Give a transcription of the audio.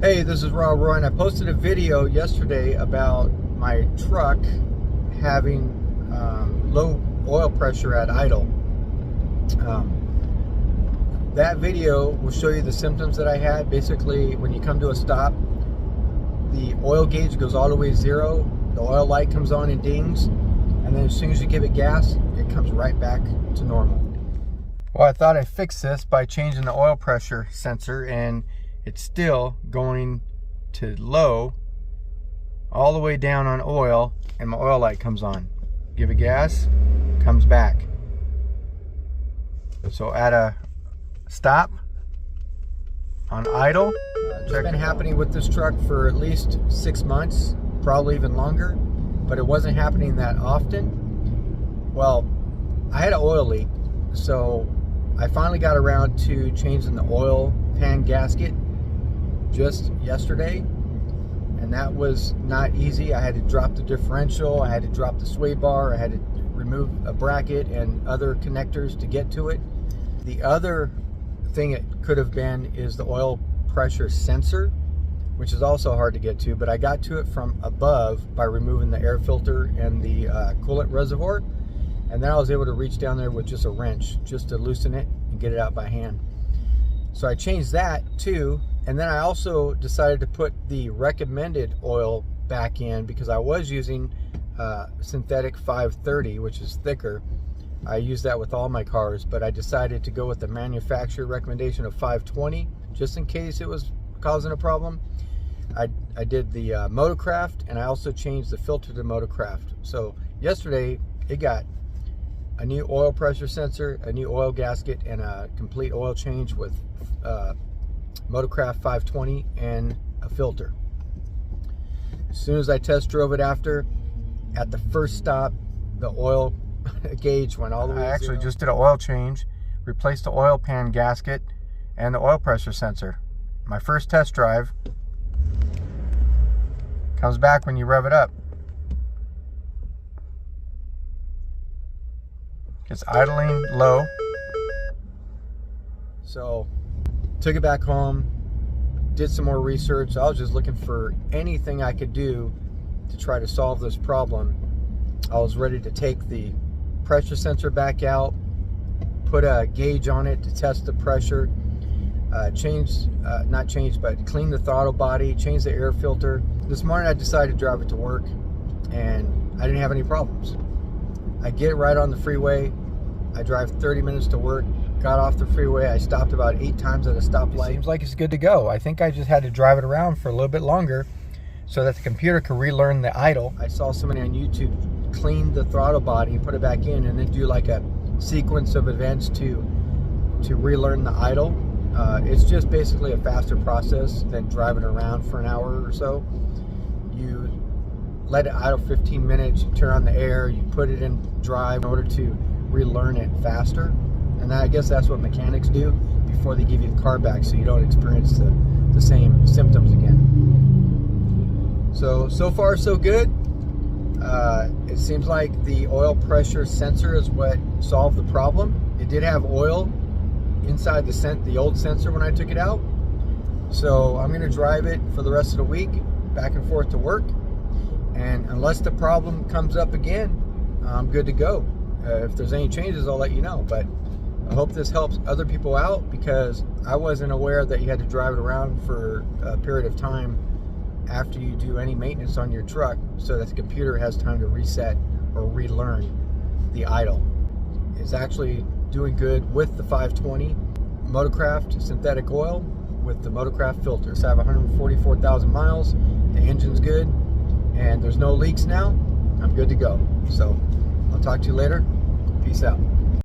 Hey, this is Roy, and I posted a video yesterday about my truck having low oil pressure at idle. That video will show you the symptoms that I had. Basically, when you come to a stop, the oil gauge goes all the way to zero, the oil light comes on and dings, and then as soon as you give it gas, it comes right back to normal. Well, I thought I'd fix this by changing the oil pressure sensor, and it's still going to low all the way down on oil, and my oil light comes on. Give it gas, comes back. So at a stop on idle, it's been happening with this truck for at least 6 months, probably even longer, but it wasn't happening that often. Well, I had an oil leak, so I finally got around to changing the oil pan gasket just yesterday, and that was not easy. I had to drop the differential, I had to drop the sway bar, I had to remove a bracket and other connectors to get to it. The other thing it could have been is the oil pressure sensor, which is also hard to get to, but I got to it from above by removing the air filter and the coolant reservoir, and then I was able to reach down there with just a wrench just to loosen it and get it out by hand. So I changed that too. And then I also decided to put the recommended oil back in because I was using synthetic 530, which is thicker. I use that with all my cars, but I decided to go with the manufacturer recommendation of 520 just in case it was causing a problem. I did the Motocraft, and I also changed the filter to Motocraft. So yesterday it got a new oil pressure sensor, a new oil gasket, and a complete oil change with Motocraft 520 and a filter. As soon as I test drove it after, at the first stop, the oil gauge went all the way to zero. I actually just did an oil change, replaced the oil pan gasket and the oil pressure sensor. My first test drive comes back when you rev it up. It's idling low. So took it back home, did some more research. I was just looking for anything I could do to try to solve this problem. I was ready to take the pressure sensor back out, put a gauge on it to test the pressure, clean the throttle body, change the air filter. This morning I decided to drive it to work, and I didn't have any problems. I get right on the freeway, I drive 30 minutes to work, got off the freeway, I stopped about 8 times at a stoplight. Seems like it's good to go. I think I just had to drive it around for a little bit longer so that the computer could relearn the idle. I saw somebody on YouTube clean the throttle body, put it back in, and then do like a sequence of events to relearn the idle. It's just basically a faster process than driving around for an hour or so. You let it idle 15 minutes, you turn on the air, you put it in drive in order to relearn it faster. And I guess that's what mechanics do before they give you the car back, so you don't experience the same symptoms again. So far so good. It seems like the oil pressure sensor is what solved the problem. It did have oil inside the old sensor when I took it out. So I'm going to drive it for the rest of the week, back and forth to work. And unless the problem comes up again, I'm good to go. If there's any changes, I'll let you know. But I hope this helps other people out, because I wasn't aware that you had to drive it around for a period of time after you do any maintenance on your truck so that the computer has time to reset or relearn the idle. It's actually doing good with the 520 Motocraft synthetic oil with the Motocraft filters. I have 144,000 miles, the engine's good, and there's no leaks now. I'm good to go. So I'll talk to you later. Peace out.